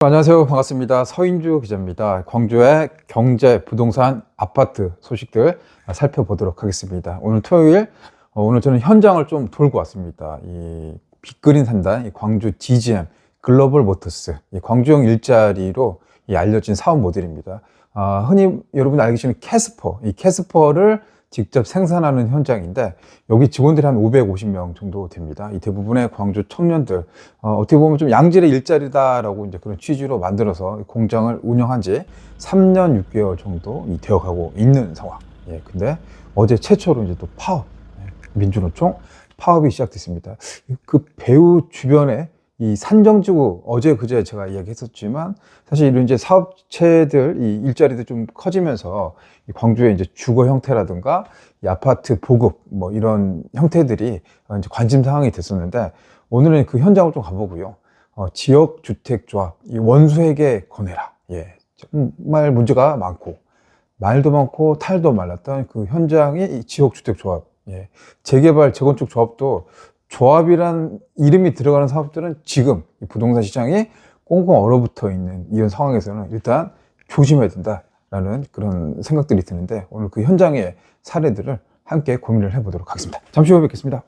안녕하세요. 반갑습니다. 서인주 기자입니다. 광주의 경제, 부동산, 아파트 소식들 살펴보도록 하겠습니다. 오늘 토요일, 오늘 저는 현장을 좀 돌고 왔습니다. 이 빅그린 산단, 이 광주 DGM 글로벌 모터스, 이 광주형 일자리로 알려진 사업 모델입니다. 흔히 여러분이 알고 계시는 캐스퍼, 이 캐스퍼를 직접 생산하는 현장인데, 여기 직원들이 한 550명 정도 됩니다. 이 대부분의 광주 청년들, 어떻게 보면 좀 양질의 일자리다라고 이제 그런 취지로 만들어서 공장을 운영한 지 3년 6개월 정도 되어가고 있는 상황. 근데 어제 최초로 이제 또 파업, 민주노총 파업이 시작됐습니다. 그 배후 주변에 이 산정지구, 어제 그제 제가 이야기했었지만, 사실 이런 이제 사업체들, 이 일자리도 좀 커지면서 이 광주의 이제 주거 형태라든가 이 아파트 보급 뭐 이런 형태들이 이제 관심 사항이 됐었는데, 오늘은 그 현장을 좀 가보고요. 지역주택조합, 이 원수에게 권해라. 정말 문제가 많고, 말도 많고 탈도 말랐던 그 현장의 이 지역주택조합, 재개발, 재건축 조합도 조합이란 이름이 들어가는 사업들은 지금 이 부동산 시장이 꽁꽁 얼어붙어 있는 이런 상황에서는 일단 조심해야 된다라는 그런 생각들이 드는데, 오늘 그 현장의 사례들을 함께 고민을 해보도록 하겠습니다. 잠시 후에 뵙겠습니다.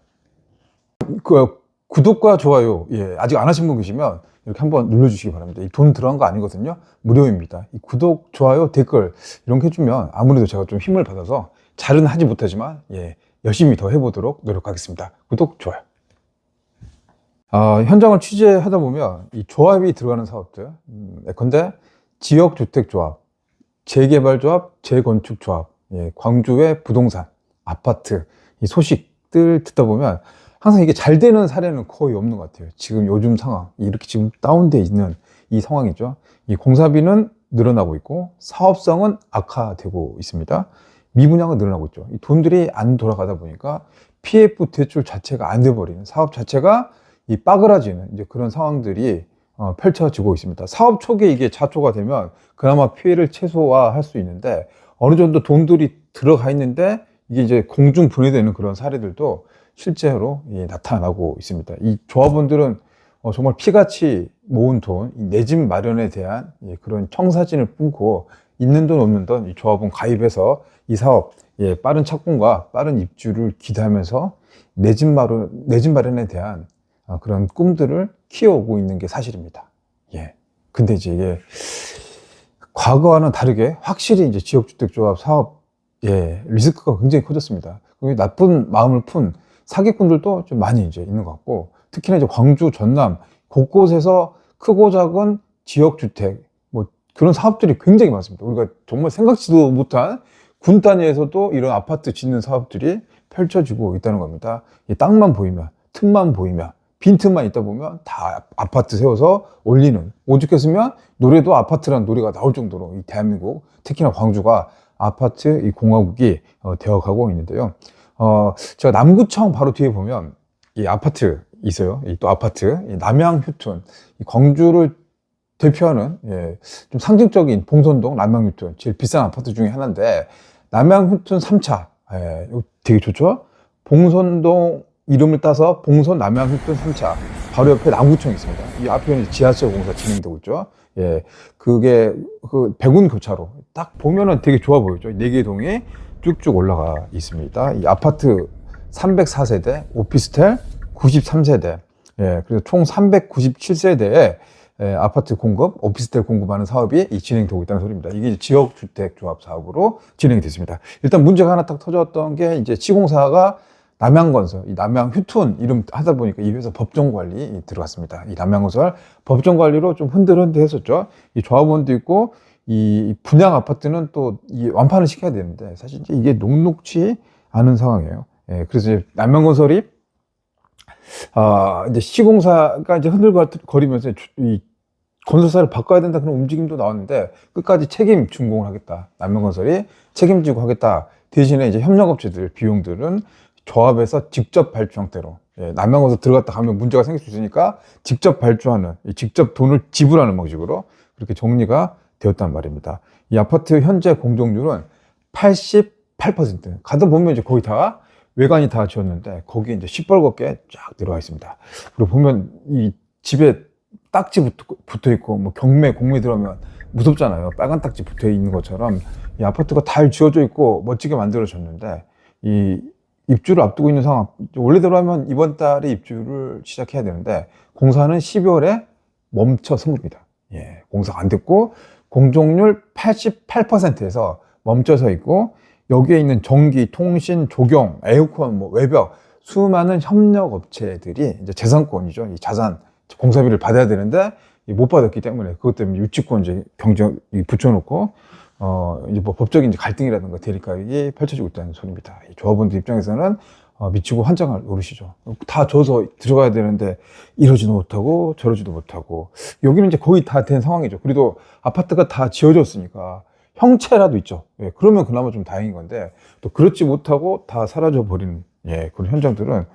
구독과 좋아요, 아직 안 하신 분 계시면 이렇게 한번 눌러주시기 바랍니다. 이 돈 들어간 거 아니거든요. 무료입니다. 이 구독, 좋아요, 댓글 이런 거 해주면 아무래도 제가 좀 힘을 받아서 잘은 하지 못하지만 열심히 더 해보도록 노력하겠습니다. 구독, 좋아요. 현장을 취재하다 보면 이 조합이 들어가는 사업들, 예컨대 지역주택조합, 재개발조합, 재건축조합, 광주의 부동산, 아파트, 이 소식들 듣다 보면 항상 이게 잘 되는 사례는 거의 없는 것 같아요. 지금 요즘 상황, 이렇게 지금 다운돼 있는 이 상황이죠. 이 공사비는 늘어나고 있고 사업성은 악화되고 있습니다. 미분양은 늘어나고 있죠. 이 돈들이 안 돌아가다 보니까 PF 대출 자체가 안 돼버리는, 사업 자체가 이 빠그라지는 이제 그런 상황들이 펼쳐지고 있습니다. 사업 초기에 이게 자초가 되면 그나마 피해를 최소화할 수 있는데, 어느 정도 돈들이 들어가 있는데 이게 이제 공중 분해되는 그런 사례들도 실제로 나타나고 있습니다. 이 조합원들은 정말 피같이 모은 돈, 내 집 마련에 대한 그런 청사진을 품고 있는 돈 없는 돈 이 조합원 가입해서 이 사업 빠른 착공과 빠른 입주를 기대하면서 내 집 마련에 대한 그런 꿈들을 키워오고 있는 게 사실입니다. 근데 이제 이게 과거와는 다르게 확실히 이제 지역주택조합 사업 리스크가 굉장히 커졌습니다. 나쁜 마음을 푼 사기꾼들도 좀 많이 이제 있는 것 같고, 특히나 이제 광주, 전남 곳곳에서 크고 작은 지역주택 뭐 그런 사업들이 굉장히 많습니다. 우리가 정말 생각지도 못한 군 단위에서도 이런 아파트 짓는 사업들이 펼쳐지고 있다는 겁니다. 땅만 보이면, 틈만 보이면, 빈틈만 있다 보면 다 아파트 세워서 올리는, 오죽했으면 노래도 아파트라는 노래가 나올 정도로 이 대한민국, 특히나 광주가 아파트 이 공화국이 되어가고 있는데요. 제가 남구청 바로 뒤에 보면 이 아파트 있어요. 또 아파트, 남양 휴튼, 이 광주를 대표하는 좀 상징적인 봉선동 남양 휴튼, 제일 비싼 아파트 중에 하나인데, 남양 휴튼 3차, 되게 좋죠. 봉선동 이름을 따서 봉선 남양 휴튼 3차, 바로 옆에 남구청이 있습니다. 이 앞에는 지하철 공사 진행되고 있죠. 그게 그 백운 교차로 딱 보면은 되게 좋아 보이죠. 4개 동이 쭉쭉 올라가 있습니다. 이 아파트 304세대, 오피스텔 93세대, 그래서 총 397세대의 아파트 공급, 오피스텔 공급하는 사업이 진행되고 있다는 소리입니다. 이게 지역주택조합 사업으로 진행이 됐습니다. 일단 문제가 하나 딱 터졌던 게, 이제 시공사가 남양건설, 이 남양휴튼 이름 하다 보니까 이 회사 법정관리 들어갔습니다. 이 남양건설 법정관리로 좀 흔들흔들했었죠. 이 조합원도 있고, 이 분양 아파트는 또 이 완판을 시켜야 되는데, 사실 이제 이게 녹록치 않은 상황이에요. 그래서 이제 남양건설이 이제 시공사가 이제 흔들거리면서 이 건설사를 바꿔야 된다 그런 움직임도 나왔는데, 끝까지 책임 준공을 하겠다, 남양건설이 책임지고 하겠다. 대신에 이제 협력업체들 비용들은 조합에서 직접 발주 형태로, 남양건설 들어갔다 가면 문제가 생길 수 있으니까 직접 발주하는, 직접 돈을 지불하는 방식으로 그렇게 정리가 되었단 말입니다. 이 아파트 현재 공정률은 88%. 가다 보면 이제 거의 다 외관이 다 지었는데, 거기에 이제 시뻘겋게 쫙 들어가 있습니다. 그리고 보면 이 집에 딱지 붙어 있고, 뭐 경매, 공매 들어가면 무섭잖아요. 빨간 딱지 붙어 있는 것처럼 이 아파트가 잘 지어져 있고 멋지게 만들어졌는데, 이 입주를 앞두고 있는 상황, 원래대로 하면 이번 달에 입주를 시작해야 되는데, 공사는 12월에 멈춰선 겁니다. 예, 공사가 안 됐고, 공정률 88%에서 멈춰서 있고, 여기에 있는 전기, 통신, 조경, 에어컨, 뭐 외벽, 수많은 협력 업체들이 이제 재산권이죠. 이 자산 공사비를 받아야 되는데 못 받았기 때문에, 그것 때문에 유치권 이제 경쟁 붙여놓고 이제 뭐 법적인 이제 갈등이라든가 대립각이 펼쳐지고 있다는 소리입니다. 이 조합원들 입장에서는 미치고 환장할 노릇이죠. 다 져서 들어가야 되는데 이러지도 못하고 저러지도 못하고, 여기는 이제 거의 다 된 상황이죠. 그래도 아파트가 다 지어졌으니까 형체라도 있죠. 예, 그러면 그나마 좀 다행인 건데, 또 그렇지 못하고 다 사라져 버리는, 예, 그런 현장들은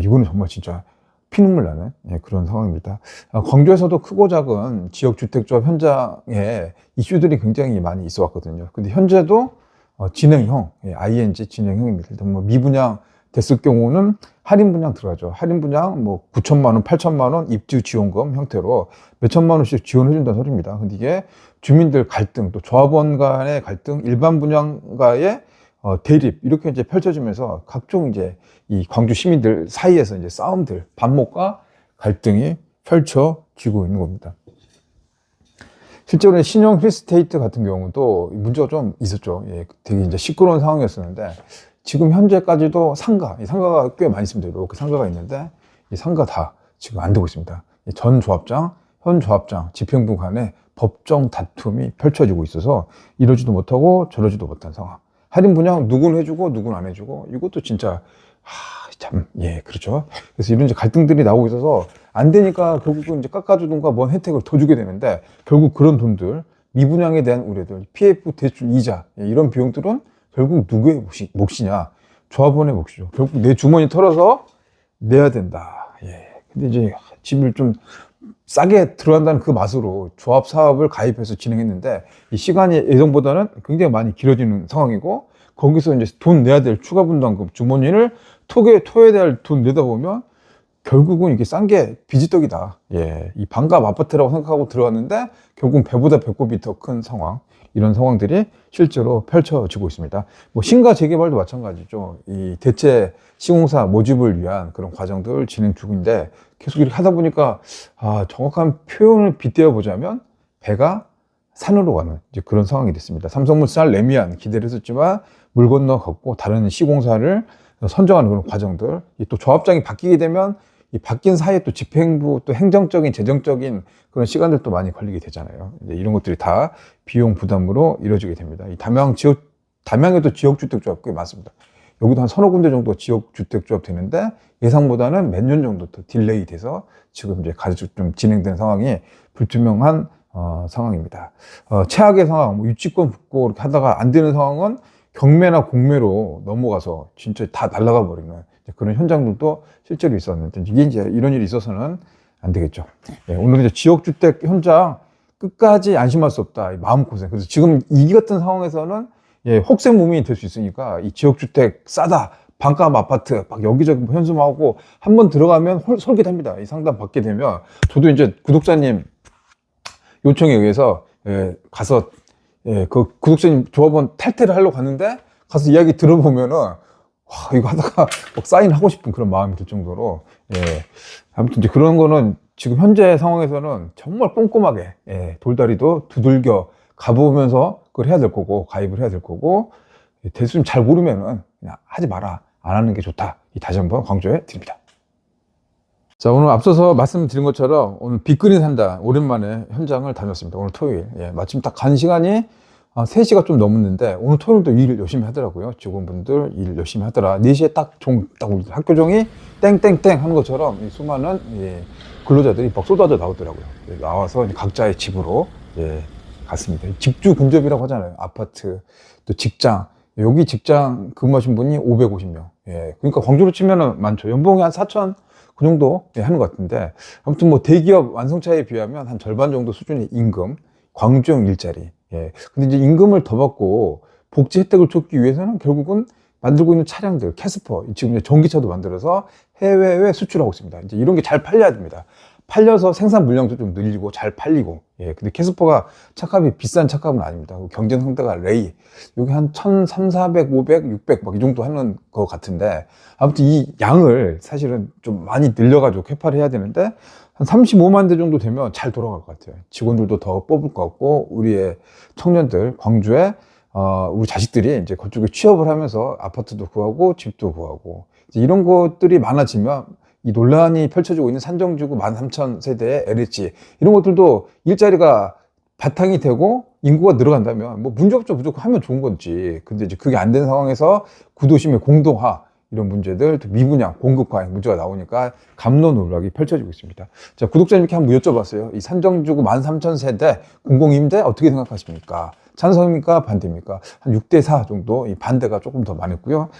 이거는 정말 진짜 피눈물 나는, 예, 그런 상황입니다. 광주에서도 크고 작은 지역주택조합 현장에 이슈들이 굉장히 많이 있어 왔거든요. 근데 현재도 진행형, 예, ING 진행형입니다. 일단 뭐 미분양 됐을 경우는 할인 분양 들어가죠. 할인 분양 뭐 9천만 원, 8천만 원 입주 지원금 형태로 몇천만 원씩 지원해 준다는 소리입니다. 근데 이게 주민들 갈등, 또 조합원 간의 갈등, 일반 분양가의 대립, 이렇게 이제 펼쳐지면서 각종 이제 이 광주 시민들 사이에서 이제 싸움들, 반목과 갈등이 펼쳐지고 있는 겁니다. 실제로 신형 힐스테이트 같은 경우도 문제가 좀 있었죠. 예, 되게 이제 시끄러운 상황이었었는데, 지금 현재까지도 이 상가가 꽤 많이 있습니다. 이렇게 상가가 있는데, 이 상가 다 지금 안 되고 있습니다. 전 조합장, 현 조합장, 집행부 간에 법정 다툼이 펼쳐지고 있어서 이러지도 못하고 저러지도 못한 상황. 할인 분양 누구는 해주고 누구는 안 해주고, 이것도 진짜 참, 예, 그렇죠. 그래서 이런 이제 갈등들이 나오고 있어서 안 되니까 결국은 이제 깎아주든가 뭔 혜택을 더 주게 되는데, 결국 그런 돈들, 미분양에 대한 우려들, PF 대출 이자, 예, 이런 비용들은 결국 누구의 몫이냐? 조합원의 몫이죠. 결국 내 주머니 털어서 내야 된다. 예. 근데 이제 집을 좀 싸게 들어간다는 그 맛으로 조합 사업을 가입해서 진행했는데, 이 시간이 예정보다는 굉장히 많이 길어지는 상황이고, 거기서 이제 돈 내야 될 추가 분담금, 주머니를 토해야 될 돈 내다 보면 결국은 이게 싼 게 비지떡이다. 예. 이 반값 아파트라고 생각하고 들어갔는데 결국 배보다 배꼽이 더 큰 상황. 이런 상황들이 실제로 펼쳐지고 있습니다. 뭐 신가 재개발도 마찬가지죠. 이 대체 시공사 모집을 위한 그런 과정들 진행 중인데, 계속 이렇게 하다 보니까 정확한 표현을 빗대어 보자면 배가 산으로 가는 이제 그런 상황이 됐습니다. 삼성물산, 레미안 기대를 했었지만 물 건너 걷고 다른 시공사를 선정하는 그런 과정들, 또 조합장이 바뀌게 되면 이 바뀐 사이에 또 집행부, 또 행정적인, 재정적인 그런 시간들도 많이 걸리게 되잖아요. 이제 이런 것들이 다 비용 부담으로 이루어지게 됩니다. 이 담양에도 지역주택조합 꽤 많습니다. 여기도 한 서너 군데 정도 지역주택조합 되는데, 예상보다는 몇 년 정도 더 딜레이 돼서 지금 이제 가지고 좀 진행된 상황이 불투명한 상황입니다. 최악의 상황, 뭐 유치권 붙고 이렇게 하다가 안 되는 상황은 경매나 공매로 넘어가서 진짜 다 날아가 버리는 그런 현장들도 실제로 있었는데, 이게 이제 이런 일이 있어서는 안 되겠죠. 예, 오늘 이제 지역주택 현장 끝까지 안심할 수 없다. 마음고생. 그래서 지금 이 같은 상황에서는, 예, 혹생무민이 될 수 있으니까 이 지역주택 싸다, 반값 아파트 막 여기저기 현수막하고 한번 들어가면 솔깃합니다. 이 상담 받게 되면. 저도 이제 구독자님 요청에 의해서 가서, 그 구독자님 조합원 탈퇴를 하려고 갔는데, 가서 이야기 들어보면은 이거 하다가 막 사인하고 싶은 그런 마음이 들 정도로, 예, 아무튼 이제 그런 거는 지금 현재 상황에서는 정말 꼼꼼하게, 예, 돌다리도 두들겨 가보면서 그걸 해야 될 거고, 가입을 해야 될 거고, 대수님 잘 모르면은 그냥 하지 마라, 안 하는 게 좋다. 다시 한번 강조해 드립니다. 자, 오늘 앞서서 말씀드린 것처럼 오늘 빅그린 산다 오랜만에 현장을 다녔습니다. 오늘 토요일. 예, 마침 딱 간 시간이 3시가 좀 넘었는데, 오늘 토요일도 일 열심히 하더라고요. 직원분들 일 열심히 하더라. 4시에 딱 학교 종이 땡땡땡 하는 것처럼 이 수많은, 예, 근로자들이 막 쏟아져 나오더라고요. 예, 나와서 각자의 집으로, 예, 갔습니다. 집주 근접이라고 하잖아요. 아파트, 또 직장. 여기 직장 근무하신 분이 550명. 예, 그러니까 광주로 치면은 많죠. 연봉이 한 4천 그 정도, 예, 하는 것 같은데, 아무튼 뭐 대기업 완성차에 비하면 한 절반 정도 수준의 임금, 광주형 일자리. 예. 근데 이제 임금을 더 받고 복지 혜택을 줬기 위해서는 결국은 만들고 있는 차량들, 캐스퍼, 지금 이제 전기차도 만들어서 해외에 수출하고 있습니다. 이제 이런 게 잘 팔려야 됩니다. 팔려서 생산 물량도 좀 늘리고 잘 팔리고. 예, 근데 캐스퍼가 착합이 비싼 착합은 아닙니다. 경쟁 상대가 레이. 여기 한 1,300, 400, 500, 600 막 이 정도 하는 것 같은데, 아무튼 이 양을 사실은 좀 많이 늘려가지고 캐파를 해야 되는데, 한 35만 대 정도 되면 잘 돌아갈 것 같아요. 직원들도 더 뽑을 것 같고, 우리의 청년들, 광주에, 우리 자식들이 이제 그쪽에 취업을 하면서 아파트도 구하고, 집도 구하고, 이제 이런 것들이 많아지면 이 논란이 펼쳐지고 있는 산정지구 13,000세대의 LH, 이런 것들도 일자리가 바탕이 되고 인구가 늘어간다면 뭐 문제없죠. 무조건 하면 좋은 건지. 근데 이제 그게 안 된 상황에서 구도심의 공동화, 이런 문제들, 또 미분양, 공급과잉 문제가 나오니까 갑론을박이 펼쳐지고 있습니다. 자, 구독자님께 한번 여쭤봤어요. 이 산정지구 13,000세대 공공임대 어떻게 생각하십니까? 찬성입니까? 반대입니까? 한 6대4 정도, 이 반대가 조금 더 많았고요.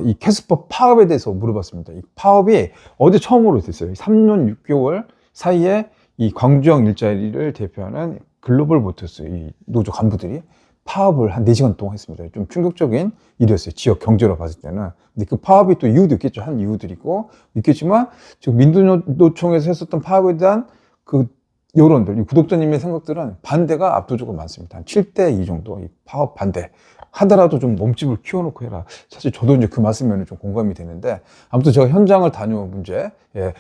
이 캐스퍼 파업에 대해서 물어봤습니다. 이 파업이 어제 처음으로 됐어요. 3년 6개월 사이에 이 광주형 일자리를 대표하는 글로벌 모터스 이 노조 간부들이 파업을 한 4시간 동안 했습니다. 좀 충격적인 일이었어요. 지역 경제로 봤을 때는. 근데 그 파업이 또 이유도 있겠죠. 한 이유들이고 있겠지만, 지금 민주노총에서 했었던 파업에 대한 그 여론들, 이 구독자님의 생각들은 반대가 압도적으로 많습니다. 한 7대2 정도 이 파업 반대. 하더라도 좀 몸집을 키워놓고 해라. 사실 저도 이제 그 말씀에는 좀 공감이 되는데, 아무튼 제가 현장을 다녀온 문제, 예,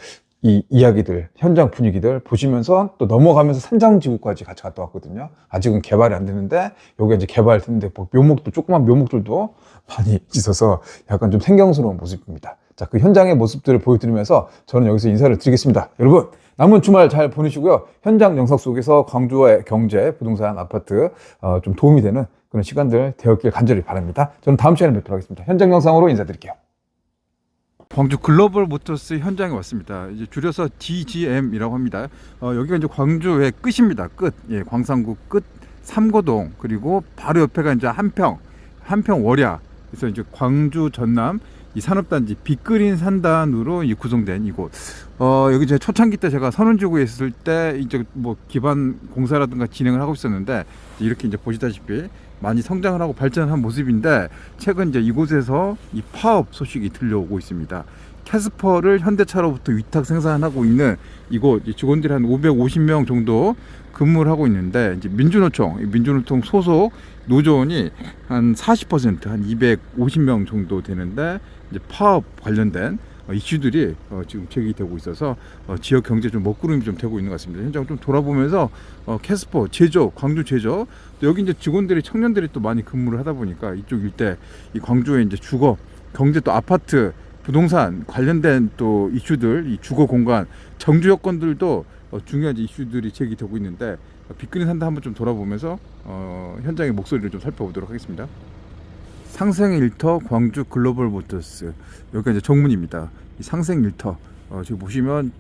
이 이야기들, 현장 분위기들 보시면서 또 넘어가면서 산장지구까지 같이 갔다 왔거든요. 아직은 개발이 안 되는데, 여기 이제 개발됐는데, 묘목도, 조그만 묘목들도 많이 있어서 약간 좀 생경스러운 모습입니다. 자, 그 현장의 모습들을 보여드리면서 저는 여기서 인사를 드리겠습니다. 여러분, 남은 주말 잘 보내시고요. 현장 영상 속에서 광주의 경제, 부동산, 아파트, 좀 도움이 되는 그런 시간들 되었길 간절히 바랍니다. 저는 다음 시간에 뵙도록 하겠습니다. 현장 영상으로 인사드릴게요. 광주 글로벌 모터스 현장에 왔습니다. 이제 줄여서 DGM이라고 합니다. 여기가 이제 광주의 끝입니다. 끝. 예, 광산구 끝, 삼고동, 그리고 바로 옆에가 이제 한평 월야. 그래서 이제 광주 전남 이 산업단지 빅그린 산단으로 구성된 이곳. 여기 이제 초창기 때 제가 선운지구에 있을 때 이제 뭐 기반 공사라든가 진행을 하고 있었는데, 이렇게 이제 보시다시피 많이 성장을 하고 발전한 모습인데, 최근 이제 이곳에서 이 파업 소식이 들려오고 있습니다. 캐스퍼를 현대차로부터 위탁 생산하고 있는 이곳, 직원들이 한 550명 정도 근무를 하고 있는데, 이제 민주노총 소속 노조원이 한 40%, 한 250명 정도 되는데, 이제 파업 관련된 이슈들이 지금 제기되고 있어서 지역 경제 좀 먹구름이 좀 되고 있는 것 같습니다. 현장 좀 돌아보면서 캐스퍼, 제조, 광주 제조, 또 여기 이제 직원들이, 청년들이 또 많이 근무를 하다 보니까 이쪽 일대, 이 광주의 이제 주거, 경제, 또 아파트, 부동산 관련된 또 이슈들, 이 주거 공간, 정주 여건들도 중요한 이슈들이 제기되고 있는데, 빅그린 산다 한번 좀 돌아보면서 현장의 목소리를 좀 살펴보도록 하겠습니다. 상생 일터 광주 글로벌 모터스, 여기가 이제 정문입니다. 이 상생 일터, 지금 보시면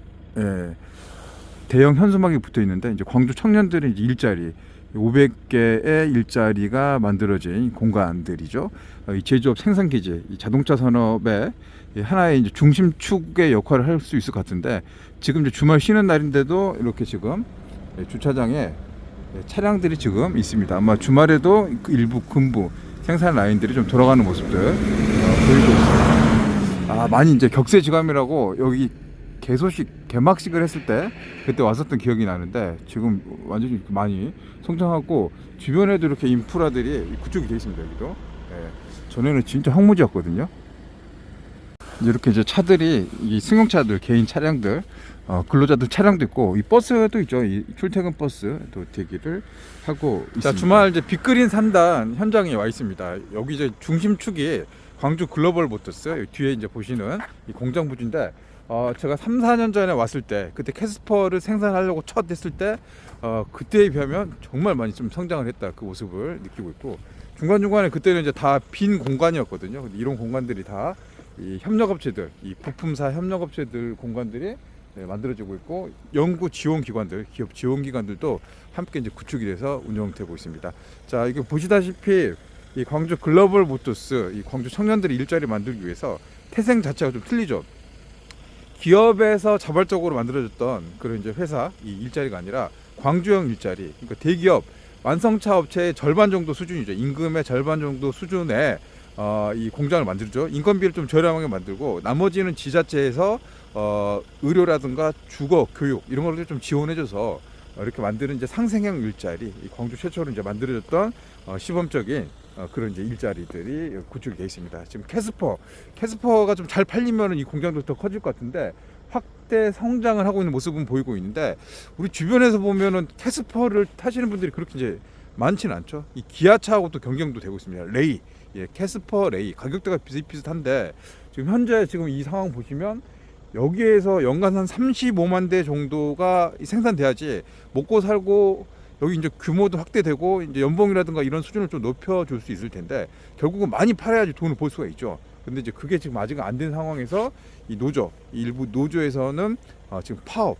대형 현수막이 붙어 있는데, 이제 광주 청년들의 이제 일자리 500개의 일자리가 만들어진 공간들이죠. 이 제조업 생산기지, 이 자동차 산업의 하나의 이제 중심축의 역할을 할 수 있을 것 같은데, 지금 이제 주말 쉬는 날인데도 이렇게 지금 주차장에 차량들이 지금 있습니다. 아마 주말에도 일부 근부 생산 라인들이 좀 돌아가는 모습들 보이고 있습니다. 많이 이제 격세지감이라고, 여기 개막식을 했을 때 그때 왔었던 기억이 나는데, 지금 완전히 많이 성장하고 주변에도 이렇게 인프라들이 구축이 되어 있습니다. 여기도. 전에는 진짜 황무지였거든요. 이렇게 이제 차들이, 이 승용차들, 개인 차량들, 근로자들 차량도 있고, 이 버스도 있죠. 이 출퇴근 버스도 대기를 하고 있습니다. 자, 주말 이제 빅그린 산단 현장에 와 있습니다. 여기 이제 중심축이 광주 글로벌 모터스, 뒤에 이제 보시는 이 공장 부지인데, 제가 3, 4년 전에 왔을 때, 그때 캐스퍼를 생산하려고 첫 했을 때, 그때에 비하면 정말 많이 좀 성장을 했다, 그 모습을 느끼고 있고, 중간중간에 그때는 이제 다 빈 공간이었거든요. 근데 이런 공간들이 다 이 협력업체들, 이 부품사 협력업체들 공간들이 만들어지고 있고, 연구 지원기관들, 기업 지원기관들도 함께 이제 구축이 돼서 운영되고 있습니다. 자, 이게 보시다시피 이 광주 글로벌 모터스, 이 광주 청년들이 일자리 만들기 위해서 태생 자체가 좀 틀리죠. 기업에서 자발적으로 만들어졌던 그런 이제 회사 이 일자리가 아니라 광주형 일자리, 그러니까 대기업 완성차 업체의 절반 정도 수준이죠. 임금의 절반 정도 수준의 이 공장을 만들죠. 인건비를 좀 저렴하게 만들고 나머지는 지자체에서 의료라든가 주거, 교육 이런 것들 좀 지원해줘서 이렇게 만드는 이제 상생형 일자리, 이 광주 최초로 이제 만들어졌던 시범적인 그런 이제 일자리들이 구축되어 있습니다. 지금 캐스퍼가 좀 잘 팔리면 이 공장도 더 커질 것 같은데 확대 성장을 하고 있는 모습은 보이고 있는데 우리 주변에서 보면은 캐스퍼를 타시는 분들이 그렇게 이제 많지는 않죠. 이 기아차하고 또 경쟁도 되고 있습니다. 레이, 캐스퍼 레이 가격대가 비슷비슷한데 지금 현재 지금 이 상황 보시면 여기에서 연간 한 35만 대 정도가 생산돼야지 먹고 살고 여기 이제 규모도 확대되고 이제 연봉이라든가 이런 수준을 좀 높여줄 수 있을 텐데 결국은 많이 팔아야지 돈을 벌 수가 있죠. 근데 이제 그게 지금 아직 안 된 상황에서 이 일부 노조에서는 지금 파업,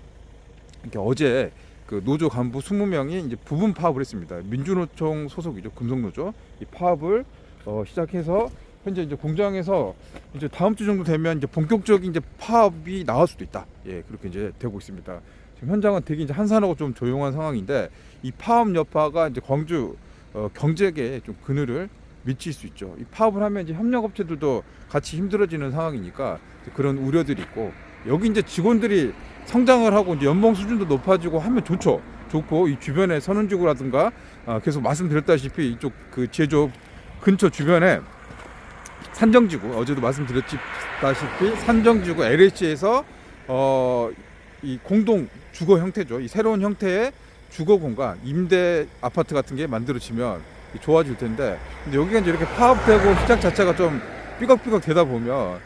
이렇게 어제 그 노조 간부 20명이 이제 부분 파업을 했습니다. 민주노총 소속이죠. 금속노조. 이 파업을 시작해서 현재 이제 공장에서 이제 다음 주 정도 되면 이제 본격적인 이제 파업이 나올 수도 있다. 그렇게 이제 되고 있습니다. 지금 현장은 되게 이제 한산하고 좀 조용한 상황인데 이 파업 여파가 이제 광주 경제계에 좀 그늘을 미칠 수 있죠. 이 파업을 하면 이제 협력업체들도 같이 힘들어지는 상황이니까 그런 우려들이 있고 여기 이제 직원들이 성장을 하고 이제 연봉 수준도 높아지고 하면 좋고 이 주변에 선원지구라든가 계속 말씀드렸다시피 이쪽 그 제조 근처 주변에 산정지구 어제도 말씀드렸다시피 산정지구 LH에서 이 공동 주거 형태죠. 이 새로운 형태의 주거 공간 임대 아파트 같은 게 만들어지면 좋아질 텐데 근데 여기가 이제 이렇게 파업되고 시작 자체가 좀 삐걱삐걱 되다 보면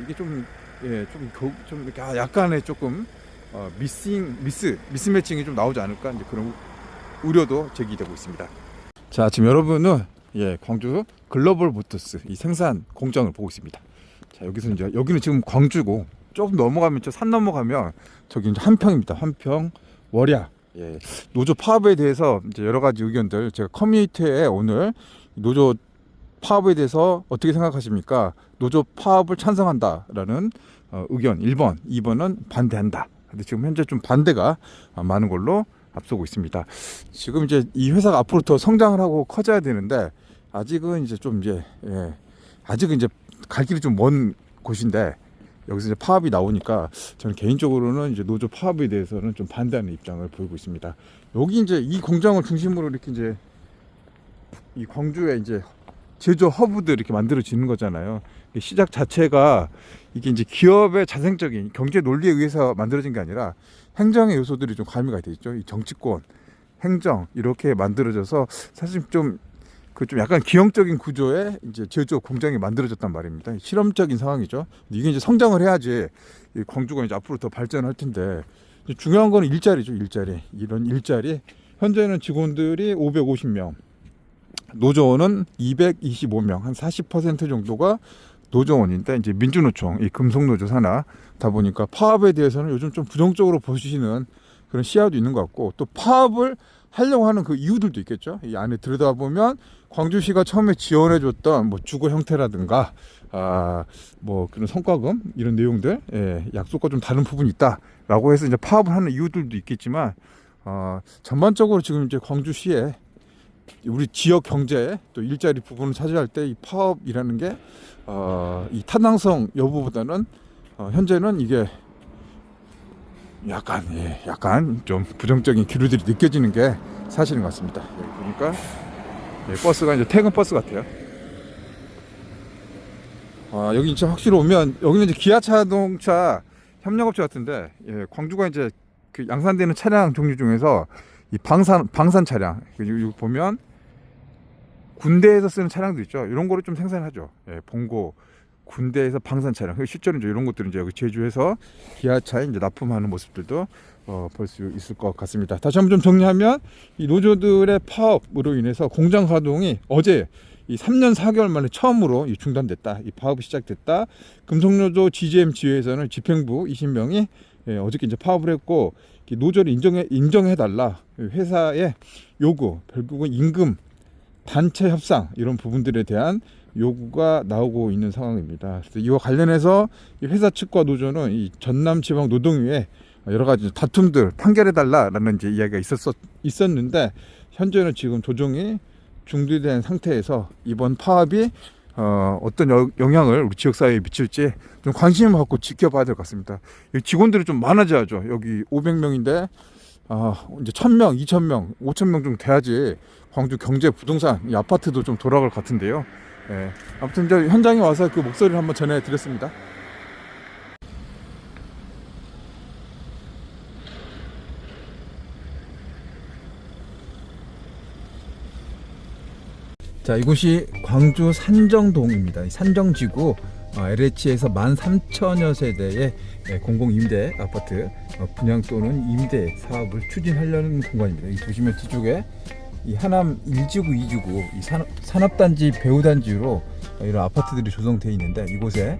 이게 좀 이렇게 약간의 조금 미스매칭이 좀 나오지 않을까 이제 그런 우려도 제기되고 있습니다. 자, 지금 여러분은 광주 글로벌 모터스 이 생산 공장을 보고 있습니다. 자, 여기는 지금 광주고 조금 넘어가면 산 넘어가면 저기 이제 한평입니다. 한평 월야. 노조 파업에 대해서 이제 여러 가지 의견들 제가 커뮤니티에 오늘 노조 파업에 대해서 어떻게 생각하십니까? 노조 파업을 찬성한다라는 의견 1번, 2번은 반대한다. 근데 지금 현재 좀 반대가 많은 걸로 앞서고 있습니다. 지금 이제 이 회사가 앞으로 더 성장을 하고 커져야 되는데 아직은 이제 아직은 이제 갈 길이 좀 먼 곳인데 여기서 이제 파업이 나오니까 저는 개인적으로는 이제 노조 파업에 대해서는 좀 반대하는 입장을 보이고 있습니다. 여기 이제 이 공장을 중심으로 이렇게 이제 이 광주에 이제 제조 허브들 이렇게 만들어지는 거잖아요. 시작 자체가 이게 이제 기업의 자생적인 경제 논리에 의해서 만들어진 게 아니라 행정의 요소들이 좀 가미가 돼 있죠. 이 정치권, 행정 이렇게 만들어져서 사실 좀 약간 기형적인 구조의 이제 제조 공장이 만들어졌단 말입니다. 실험적인 상황이죠. 이게 이제 성장을 해야지 이 광주가 이제 앞으로 더 발전할 텐데 중요한 거는 일자리죠. 이런 일자리 현재는 직원들이 550명, 노조원은 225명, 한 40% 정도가 노조원인데 이제 민주노총, 이 금속노조 산하다 보니까 파업에 대해서는 요즘 좀 부정적으로 보시는 그런 시야도 있는 것 같고 또 파업을 하려고 하는 그 이유들도 있겠죠. 이 안에 들여다보면 광주시가 처음에 지원해줬던 뭐 주거 형태라든가 뭐 그런 성과금 이런 내용들 약속과 좀 다른 부분이 있다라고 해서 이제 파업을 하는 이유들도 있겠지만 전반적으로 지금 이제 광주시에 우리 지역 경제 또 일자리 부분을 차지할 때 이 파업이라는 게 이 타당성 여부보다는 현재는 이게 약간 좀 부정적인 기류들이 느껴지는 게 사실인 것 같습니다. 보니까 버스가 이제 퇴근 버스 같아요. 여기 진짜 확실히 오면 여기는 이제 기아자동차 협력업체 같은데 광주가 이제 그 양산되는 차량 종류 중에서 이 방산 차량 여기 보면 군대에서 쓰는 차량도 있죠. 이런 거를 좀 생산하죠. 봉고 군대에서 방산 차량 실제로 이제 이런 것들은 이제 여기 제주에서 기아차에 이제 납품하는 모습들도 볼 수 있을 것 같습니다. 다시 한번 좀 정리하면 이 노조들의 파업으로 인해서 공장 가동이 어제 이 3년 4개월 만에 처음으로 중단됐다. 이 파업이 시작됐다. 금속노조 GGM 지회에서는 집행부 20명이 어저께 이제 파업을 했고 노조를 인정해달라. 회사의 요구, 결국은 임금, 단체 협상 이런 부분들에 대한 요구가 나오고 있는 상황입니다. 그래서 이와 관련해서 이 회사 측과 노조는 이 전남지방노동위에 여러 가지 다툼들 판결해달라라는 이제 이야기가 있었는데 현재는 지금 조정이 중지된 상태에서 이번 파업이 어떤 영향을 우리 지역 사회에 미칠지 좀 관심을 갖고 지켜봐야 될 것 같습니다. 여기 직원들이 좀 많아져야죠. 여기 500명인데 이제 1000명, 2000명, 5000명 좀 돼야지 광주 경제 부동산 이 아파트도 좀 돌아갈 것 같은데요. 예. 아무튼 이제 현장에 와서 그 목소리를 한번 전해드렸습니다. 자, 이곳이 광주 산정동입니다. 이 산정지구 LH에서 13,000여 세대의 공공임대 아파트 분양 또는 임대 사업을 추진하려는 공간입니다. 이 보시면 뒤쪽에 이 하남 1지구, 2지구 이 산업단지, 배후단지로 이런 아파트들이 조성되어 있는데 이곳에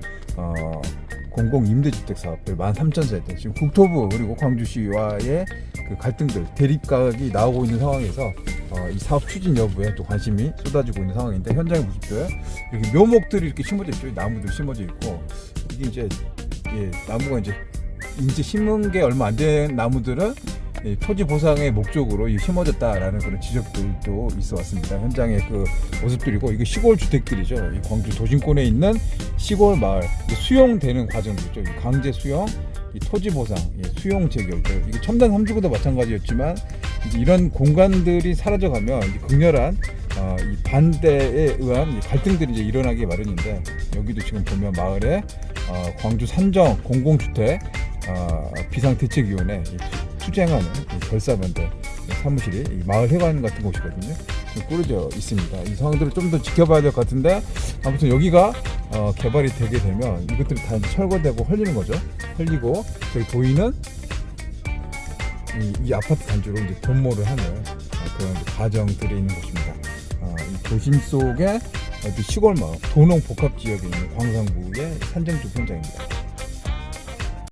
공공임대주택 사업들 13,000세대 지금 국토부 그리고 광주시와의 그 갈등들, 대립각이 나오고 있는 상황에서 이 사업 추진 여부에 또 관심이 쏟아지고 있는 상황인데 현장의 모습들 이렇게 묘목들이 이렇게 심어져 있죠. 나무들 심어져 있고 이게 이제 나무가 이제 심은 게 얼마 안 된 나무들은 토지 보상의 목적으로 심어졌다라는 그런 지적들도 있어 왔습니다. 현장의 그 모습들이고 이게 시골 주택들이죠. 이 광주 도심권에 있는 시골 마을 수용되는 과정이죠. 이 강제 수용, 이 토지 보상, 수용 재결들 이게 첨단 3지구도 마찬가지였지만 이제 이런 공간들이 사라져가면 이제 극렬한 이 반대에 의한 갈등들이 이제 일어나기 마련인데 여기도 지금 보면 마을에 광주 산정 공공주택 비상대책위원회 투쟁하는 결사반대 사무실이 이 마을 회관 같은 곳이거든요. 꾸려져 있습니다. 이 상황들을 좀 더 지켜봐야 될 것 같은데 아무튼 여기가 개발이 되게 되면 이것들이 다 철거되고 헐리는 거죠. 헐리고 저기 보이는 이 아파트 단지로 이제 변모를 하는 그런 과정들이 있는 곳입니다. 이 도심 속의 시골 마을 도농 복합 지역에 있는 광산구의 산정주 현장입니다.